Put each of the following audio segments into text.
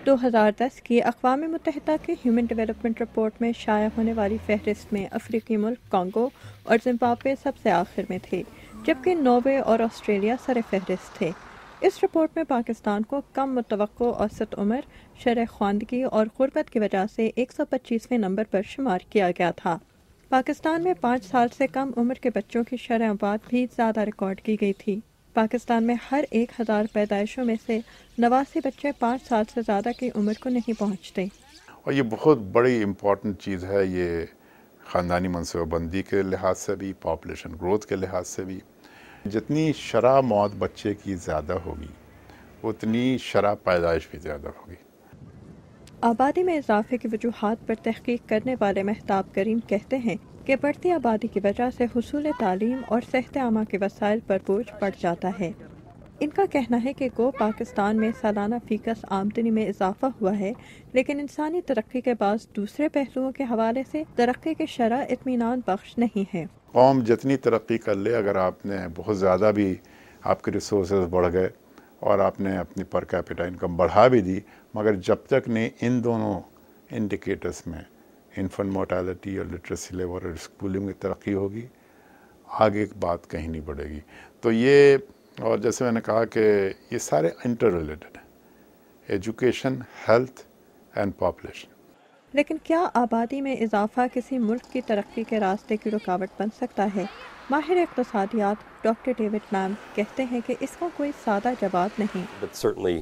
2010 کی اقوام متحدہ کی ہیومن ڈیولپمنٹ رپورٹ میں شائع ہونے والی فہرست میں افریقی ملک کانگو اور زمبابوے سب سے آخر میں تھے، جبکہ ناروے اور آسٹریلیا سر فہرست تھے۔ اس رپورٹ میں پاکستان کو کم متوقع اوسط عمر، شرح خواندگی اور غربت کی وجہ سے 125ویں نمبر پر شمار کیا گیا تھا۔ پاکستان میں 5 سال سے کم عمر کے بچوں کی شرح آباد بھی زیادہ ریکارڈ کی گئی تھی۔ پاکستان میں ہر 1000 پیدائشوں میں سے 89 بچے 5 سال سے زیادہ کی عمر کو نہیں پہنچتے۔ اور یہ بہت بڑی امپورٹنٹ چیز ہے، یہ خاندانی منصوبہ بندی کے لحاظ سے بھی، پاپولیشن گروتھ کے لحاظ سے بھی۔ جتنی شرح موت بچے کی زیادہ ہوگی اتنی شرح پیدائش بھی زیادہ ہوگی۔ آبادی میں اضافے کی وجوہات پر تحقیق کرنے والے مہتاب کریم کہتے ہیں کہ بڑھتی آبادی کی وجہ سے حصول تعلیم اور صحت عامہ کے وسائل پر بوجھ بڑھ جاتا ہے۔ ان کا کہنا ہے کہ پاکستان میں سالانہ فیکس آمدنی میں اضافہ ہوا ہے، لیکن انسانی ترقی کے بعض دوسرے پہلوؤں کے حوالے سے ترقی کی شرح اطمینان بخش نہیں ہے۔ قوم جتنی ترقی کر لے، اگر آپ نے بہت زیادہ بھی آپ کے ریسورسز بڑھ گئے اور آپ نے اپنی پر کیپٹا انکم بڑھا بھی دی، مگر جب تک نہیں ان دونوں انڈیکیٹرز میں انفنٹ مورٹیلٹی اور لٹریسی لیول اور اسکولنگ میں ترقی ہوگی، آگے بات کہیں نہیں بڑھے گی۔ تو یہ، اور جیسے میں نے کہا کہ یہ سارے انٹر ریلیٹڈ ہیں، ایجوکیشن، ہیلتھ اینڈ پاپولیشن۔ لیکن کیا آبادی میں اضافہ کسی ملک کی ترقی کے راستے کی رکاوٹ بن سکتا ہے؟ ماہر اقتصادیات ڈاکٹر ڈیوڈ لام کہتے ہیں کہ اس کا کوئی سادہ جواب نہیں۔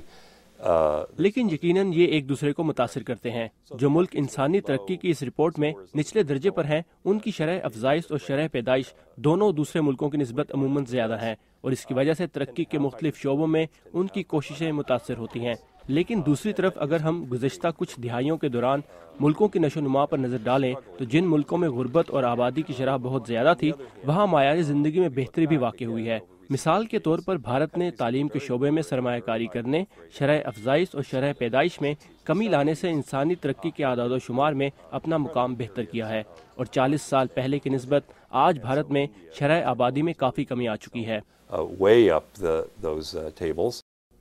لیکن یقیناً یہ ایک دوسرے کو متاثر کرتے ہیں۔ جو ملک انسانی ترقی کی اس رپورٹ میں نچلے درجے پر ہیں، ان کی شرح افزائش اور شرح پیدائش دونوں دوسرے ملکوں کی نسبت عموماً زیادہ ہیں، اور اس کی وجہ سے ترقی کے مختلف شعبوں میں ان کی کوششیں متاثر ہوتی ہیں۔ لیکن دوسری طرف اگر ہم گزشتہ کچھ دہائیوں کے دوران ملکوں کی نشو و نما پر نظر ڈالیں تو جن ملکوں میں غربت اور آبادی کی شرح بہت زیادہ تھی، وہاں معیار زندگی میں بہتری بھی واقع ہوئی ہے۔ مثال کے طور پر بھارت نے تعلیم کے شعبے میں سرمایہ کاری کرنے، شرح افزائش اور شرح پیدائش میں کمی لانے سے انسانی ترقی کے اعداد و شمار میں اپنا مقام بہتر کیا ہے، اور 40 سال پہلے کی نسبت آج بھارت میں شرح آبادی میں کافی کمی آ چکی ہے۔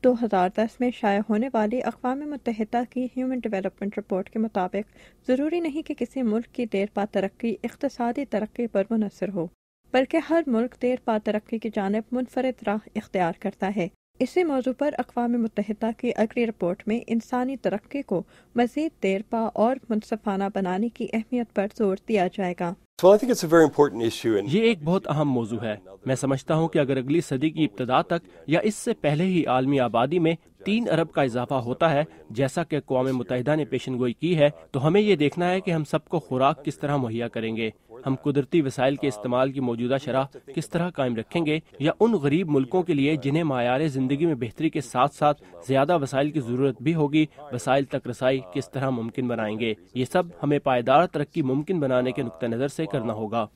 2010 میں شائع ہونے والی اقوام متحدہ کی ہیومن ڈیولپمنٹ رپورٹ کے مطابق ضروری نہیں کہ کسی ملک کی دیر پا ترقی اقتصادی ترقی پر منحصر ہو، بلکہ ہر ملک دیر پا ترقی کی جانب منفرد راہ اختیار کرتا ہے۔ اسی موضوع پر اقوام متحدہ کی اگلی رپورٹ میں انسانی ترقی کو مزید دیر پا اور منصفانہ بنانے کی اہمیت پر زور دیا جائے گا۔ یہ ایک بہت اہم موضوع ہے۔ میں سمجھتا ہوں کہ اگر اگلی صدی کی ابتدا تک یا اس سے پہلے ہی عالمی آبادی میں 3 ارب کا اضافہ ہوتا ہے، جیسا کہ اقوام متحدہ نے پیشن گوئی کی ہے، تو ہمیں یہ دیکھنا ہے کہ ہم سب کو خوراک کس طرح مہیا کریں گے، ہم قدرتی وسائل کے استعمال کی موجودہ شرح کس طرح قائم رکھیں گے، یا ان غریب ملکوں کے لیے جنہیں معیار زندگی میں بہتری کے ساتھ ساتھ زیادہ وسائل کی ضرورت بھی ہوگی، وسائل تک رسائی کس طرح ممکن بنائیں گے۔ یہ سب ہمیں پائیدار ترقی ممکن بنانے کے نقطہ نظر سے کرنا ہوگا۔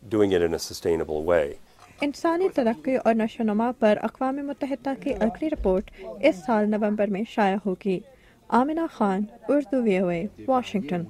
انسانی ترقی اور نشو و نما پر اقوام متحدہ کی اگلی رپورٹ اس سال نومبر میں شائع ہوگی۔ Amna Khan, Urdu VOA، Washington.